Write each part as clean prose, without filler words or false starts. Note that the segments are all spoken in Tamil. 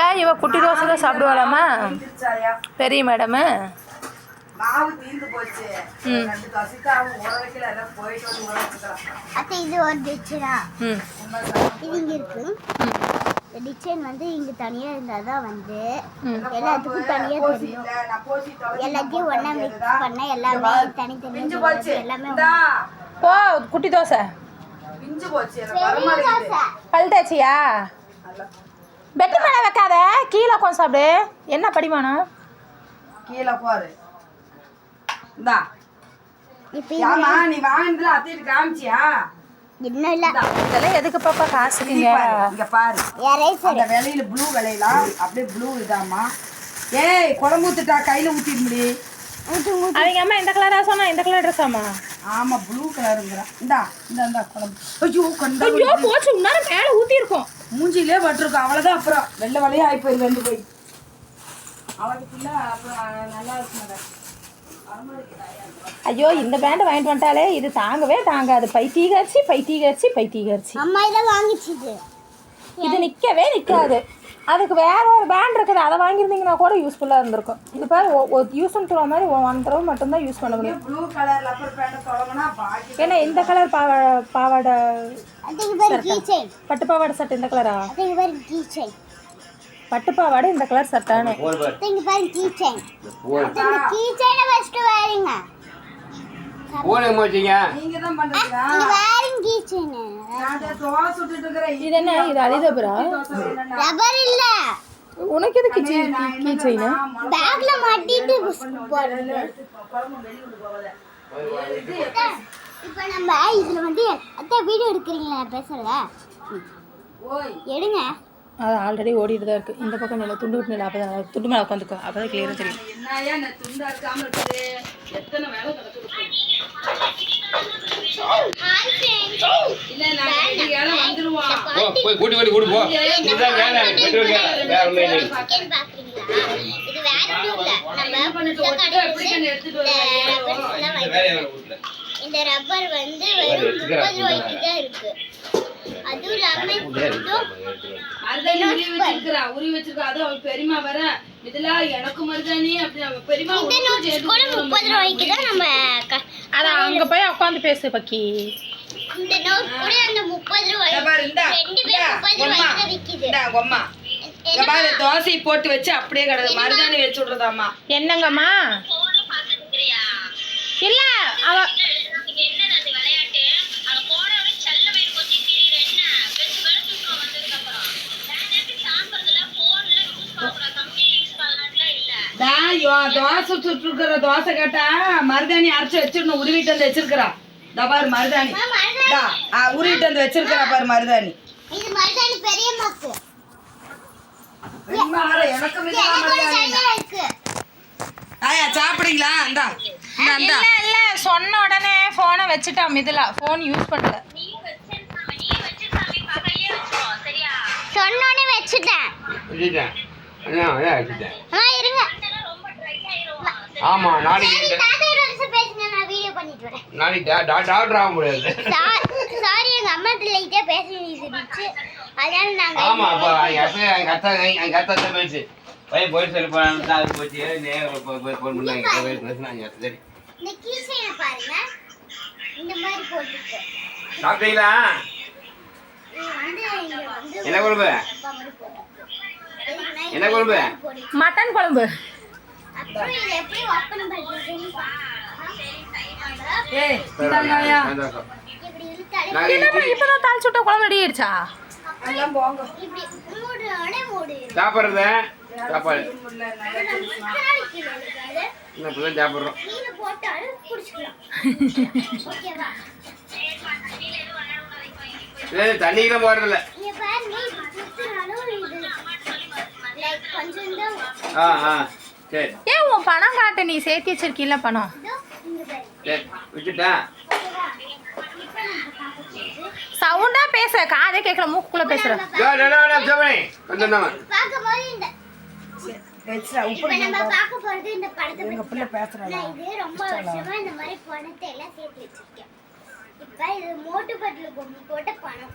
ஏன் இவ குட்டி தோசை தான் சாப்பிடுவாளாமா பெரிய மேடமு? மாவு தீந்து போச்சு. ரெண்டு தோசைக்காவும் ஊற வைக்கல, எல்லாம் போயிட்டு வந்து ஊற வச்சுக்கலாம். அத்தை இது ஒரு டிச்சனா. இது இங்க இருக்கு. இந்த டிச்சன் வந்து இங்க தனியா இருந்தாதான் வந்து எல்லாத்துக்கும் தனியா தெரியும். எல்லாத்தையும் ஒண்ணா மிக்ஸ் பண்ண எல்லாமே தனித்தனியா எல்லாமே போ. குட்டி தோசை பிஞ்சு போச்சு. எனக்கு வர மாட்டேங்குது. பல் தேய்ச்சியா? பெட்டு மேலே வைக்காத, கீழே கொஞ்சம் சாப்பிடு. என்ன படிமானம்? கீழே போரு. இந்தா ஆமா, நீ வாங்கினதுல அத்தைட்டு காமிச்சியா? இன்னும் இல்ல. இதெல்லாம் எதுக்கு பாப்பா காசுக்குங்க? இங்க பாரு, அந்த விலையில ப்ளூ விலையெல்லாம் அப்படியே ப்ளூ இதாமா. ஏய், குழம்பு ஊத்துட்டா, கையில ஊத்திடுமுடி. அவங்க அம்மா இந்த கலரா சொன்னா இந்த கலர் ட்ரெஸ்ஸாமா? ஆமா, ப்ளூ கலருங்கிறா. இந்தா இந்த குழம்பு. ஐயோ கண்டா, ஐயோ போச்சு, உன்னால மேல ஊத்தி இருக்கும். மூஞ்சிலே பட்டிருக்கும். அவ்வளவுதான். அப்புறம் வெள்ளை வலையா ஆகி போயிரு. ரெண்டு போய் அவளுக்குள்ள அப்புறம் நல்லா இருக்கும். ஐயோ, இந்த பேண்ட் வாங்கிட்டு வந்துட்டாலே இது தாங்கவே தாங்காது. பைத்தியகாரிச்சி. அம்மா இத வாங்கிச்சிது. இது நிக்கவே நிக்காது. அதுக்கு வேற ஒரு பேண்ட் இருக்குது, அதை வாங்கியிருந்தீங்கன்னா கூட யூஸ்ஃபுல்லாக இருந்திருக்கும். இது பாரு, யூஸ் அண்ட் த்ரோ மாதிரி ஒன் தடவை மட்டும்தான் யூஸ் பண்ண முடியும். ப்ளூ கலர் லப்பர் பேண்ட் தொடங்கினா பாக்கி. ஏன்னா இந்த கலர் பாவாடை பட்டு பாவாடை சட்டை இந்த கலரா? பட்டு பாவாடை இந்த கலர் சட்டானே. நீங்க தான் பண்றீங்க. நான் தோசை சுட்டுட்டு இருக்கறேன். இது என்ன? இது அலிதபரா? ரப்பர் இல்ல. உனக்கு எதுக்கு கீ செயின்? பேக்ல மாட்டிட்டு போறது. இப்போ நம்ம இதுல வந்து அத்தை வீடியோ எடுக்கறீங்களா பேசுறத? ஓய் எடுங்க. அது ஆல்ரெடி ஓடிட்டு தான் இருக்கு. இந்த பக்கம் நில துண்டு விட்டு நில, அப்பதான் துண்டு மேலே உட்காந்துக்கோ, அப்பதான் கிளியரா தெரியும். என்னையா நான் துண்டா இருக்காம இருக்குது? எத்தனை வேலை கிடக்குது. இல்ல நான் வேலை வந்துருவான். போய் கூட்டி வந்து கூட்டி போ. இதுதான் வேலை. வேற ஒண்ணு இல்ல. செகண்ட் பாக்குறீங்களா? இது வேற இல்ல. நம்ம பண்ணிட்டு ஓட்டு எப்படி எடுத்துட்டு வரேன். இந்த ரப்பர் வந்து வெறும் 30 ரூபாய்க்கு தான் இருக்கு. அதுவும் இல்லாம மருதாணி உரி வச்சிருக்கா. அது அவ பெரியமா வர இதுல எனக்கு மருதாணி அப்படி அவ பெரியமா 30 ரூபாய்க்கு தான் நம்ம அத அங்க போய் உட்கார்ந்து பேசு பக்கி. இந்த நோட் கூட அந்த 30 ரூபாய். ரெண்டு பேர் 30 ரூபாய்க்கு விக்குது. இந்தா அம்மா, இங்க பாரு, தோசை போட்டு வச்சு அப்படியே கிடக்கு. மருதாணி வச்சு விடுறதாம்மா. என்னங்கம்மா? இல்ல அவ தோசை சுட்டு இருக்கிற தோசை கேட்டா மருதாணி அரைச்சு வச்சிடணும். உருவிட்டு வந்து வச்சிருக்கிறா. பாரு மருதாணி உருவிட்டு வந்து வச்சிருக்கிறா பாரு மருதாணி. இது மருதாணி பெரியம்மாக்கு. எனக்கு ஆயா சாப்பிடுங்களா? இந்தா இல்ல இல்ல சொன்ன உடனே போனை வச்சுட்டா. மிதுலா போன் யூஸ் பண்ணல. சொன்னோனே வச்சுட்டேன். இருங்க. ஆமா, நாளைக்கு பேசுங்க, நான் வீடியோ பண்ணிட்டு வரேன். நாளைக்கு டாக்டர் ஆக முடியாது. சாரி, எங்க அம்மா லைட்டா பேச இருந்துச்சு. அதனால நாங்க ஆமா, அப்ப எங்க அத்தா தான் பேசு. பையன் போய் சொல்லி போனா அது போச்சு. நேரா போன் பண்ணாங்க. பேசுனாங்க. சரி, இந்த கீச்சைய பாருங்க. இந்த மாதிரி போட்டுருக்கு. சாப்பிட்டீங்களா? என்ன குழம்பு? என்ன குழம்பு? மட்டன் குழம்பு. அப்புறம் இது எப்படி ஓபன் பண்றதுன்னு ஏய் இந்தாங்கயா. இப்படி இழுத்தாலே என்னமா இப்பதான் தாள் சுட்ட குழம்பு ரெடி ஆயிடுச்சா? எல்லாம் போங்க. இப்படி மூடு. சாப்பிடுறது சாப்பாடு நீங்க இப்பதான் சாப்பிடுறோம். போட்டாலும் குடிச்சுக்கலாம். ஓகேவா? தண்ணிக்கெல்லாம் போடுறதில்ல. இங்க பாருங்க, குடிச்சாலும் இது லைக் கொஞ்சம் தான். சரி. ஏன் உன் பணம் காட்டு, நீ சேர்த்து வச்சிருக்கீல்ல பணம்? சரி, விட்டுட்டா? சவுண்டா பேச, காதே கேட்கல, மூக்குக்குள்ள பேசுற. பாக்கும்போது இந்த நம்ம பார்க்க போறது இந்த படத்தை பத்தி. பிள்ளை பேசுறாங்க. இது ரொம்ப வருஷமா இந்த மாதிரி பணத்தை எல்லாம் சேர்த்து வச்சிருக்கேன். இப்ப இப்ப இது மோட்டு பட்டில பொம்மை போட்ட பணம்.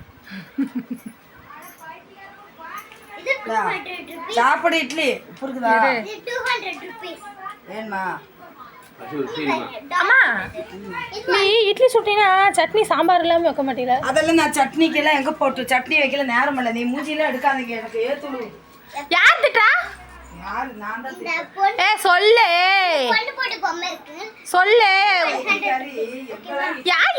இது 200 rupees. சாப்பிடு இட்லி உப்பு இருக்குதா இது 200 rupees. வேணுமா அம்மா நீ இட்லி சுட்டினா சட்னி சாம்பார் இல்லாமல் வைக்க மாட்டீங்களா? அதெல்லாம் நான் சட்னிக்கெல்லாம் எங்க போட்டு சட்னி வைக்கல நேரம் இல்லை. நீ மூஞ்சில எடுக்காதீங்க, எனக்கு ஏத்துடு. யார் திட்டா? யாரு? நான் தான் இந்த பொண்ணு ஏ சொல்லு பொண்ணு போட்ட பொம்மை இருக்கு. சொல்லு. திட்டாரி.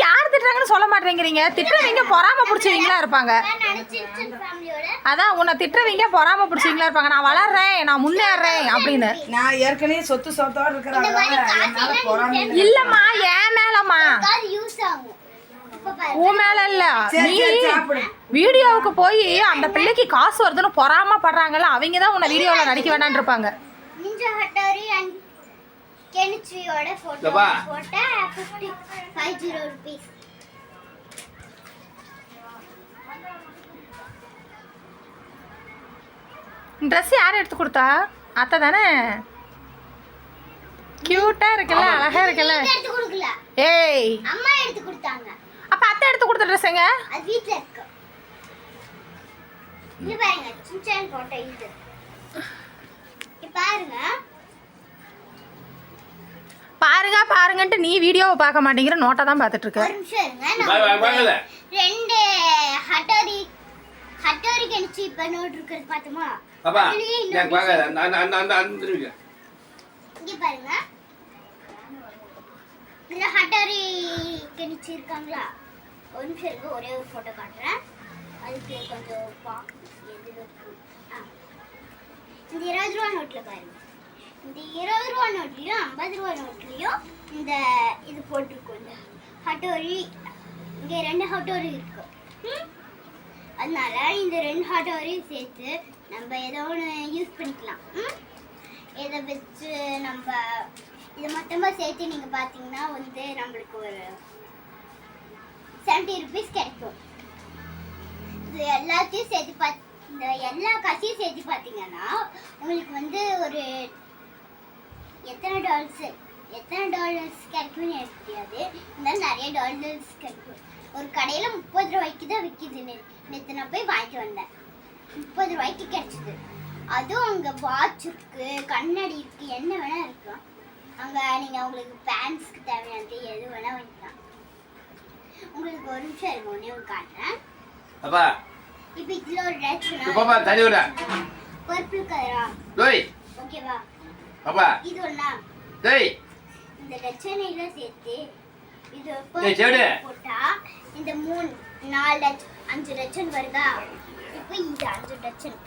யார் திட்டுறாங்கன்னு சொல்ல மாட்டேங்கிறீங்க. திட்டுறவங்க பொறாம பிடிச்சவங்களா இருப்பாங்க. நான் நினைச்சிருச்சேன் ஃபேமிலியோட. அதான் உன்னை திட்டுறவங்க பொறாம பிடிச்சவங்களா இருப்பாங்க. நான் வளர்றேன், நான் முன்னேறேன் அப்படின்னு. நான் ஏற்கனவே சொத்தோட இருக்கிறாங்க. என்னால பொறாமை இல்லை. இல்லம்மா என் மேலம்மா, அது யூஸ் ஆகும். இப்ப பாரு. உன் மேல இல்ல. சரி, நீ சரி, சாப்பிடு. வீடியோவுக்கு போய் அந்த பிள்ளைக்கு காசு வருதுன்னு பொறாம படுறாங்கல்ல, அவங்க தான் உன்னை வீடியோல நடிக்க வேண்டாம்னு இருப்பாங்க. நிஞ்சா ஹட்டோரி அண்ட் கெனிச்சியோட போட்டோ இதப்பா. போட்டா 50 rupees. ட்ரெஸ் யார் எடுத்து கொடுத்தா? அத்தை தானே? கியூட்டா இருக்குல்ல, அழகா இருக்குல்ல. நீங்க எடுத்து கொடுக்கல, ஏய் அம்மா எடுத்து கொடுத்தாங்க. அப்ப அத்தை எடுத்து கொடுத்த ட்ரெஸ் எங்க? அது வீட்ல இருக்கு. இது பாருங்க, சின்சான் போட்டோ இது. இங்க பாருங்க. பாருங்கன்ட்டு நீ வீடியோவை பார்க்க மாட்டேங்கிற, நோட்டை தான் பார்த்துட்டு இருக்க. ஒரு நிமிஷம் இருங்க. வாங்கல ரெண்டு ஹட்டோரி கெனிச்சி இப்ப நோட் இருக்குது பாத்துமா? அப்பா அதுலயே நான் இன்னொரு வாங்கல அந்த திரும்பிக்க. இங்க பாருங்க. இந்த ஹட்டோரி கெனிச்சி இருக்காங்களா? ஒரு நிமிஷம் இருக்கு, ஒரே ஒரு போட்டோ காட்டுறேன். அதுக்கு கொஞ்சம் எது இருக்கு. இந்த 20 ரூபா நோட்ல பாருங்க. இந்த 20 ரூபா நோட்லயும் 50 ரூபா நோட்லயும் இந்த இது போட்டிருக்கோம். இந்த ஹட்டோரி இங்க 2 ஹட்டோரி இருக்கு. அதனால இந்த 2 ஹட்டோரியும் சேர்த்து நம்ம ஏதோ ஒன்று யூஸ் பண்ணிக்கலாம். இதை வச்சு நம்ம இதை மொத்தமாக சேர்த்து நீங்கள் பார்த்தீங்கன்னா வந்து நம்மளுக்கு ஒரு 70 rupees கிடைக்கும். இது எல்லாத்தையும் சேர்த்து இந்த எல்லா காசையும் சேர்த்து பார்த்தீங்கன்னா உங்களுக்கு வந்து ஒரு எத்தனை டாலர்ஸ் கிடைக்கும்னு எனக்கு தெரியாது. இருந்தாலும் நிறைய டாலர்ஸ் கிடைக்கும். ஒரு கடையில் 30 ரூபாய்க்கு தான் விற்கிது. நேற்று நான் போய் வாங்கிட்டு வந்தேன். 30 ரூபாய்க்கு கிடைச்சிது. அதுவும் அங்கே வாட்ச் இருக்கு, கண்ணாடி இருக்கு, என்ன வேணா இருக்கு. அங்கே நீங்கள் உங்களுக்கு பேண்ட்ஸ்க்கு தேவையானது எது வேணா வாங்கிக்கலாம். உங்களுக்கு ஒரு நிமிஷம் இருக்கும், ஒன்றே ஒரு காட்டுறேன். அப்பா இப்போ இதில் ஒரு ட்ரெஸ் பாப்பா தள்ளி விட. பர்பிள் கலரா? டேய் ஓகேவா? அப்பா இது ஒண்ணா? டேய் இந்த டச்சனையில சேர்த்து இது ஏய் சேடு போட்டா இந்த 3 4 5 டச்சன் வருதா? இப்போ இந்த 5 டச்சன்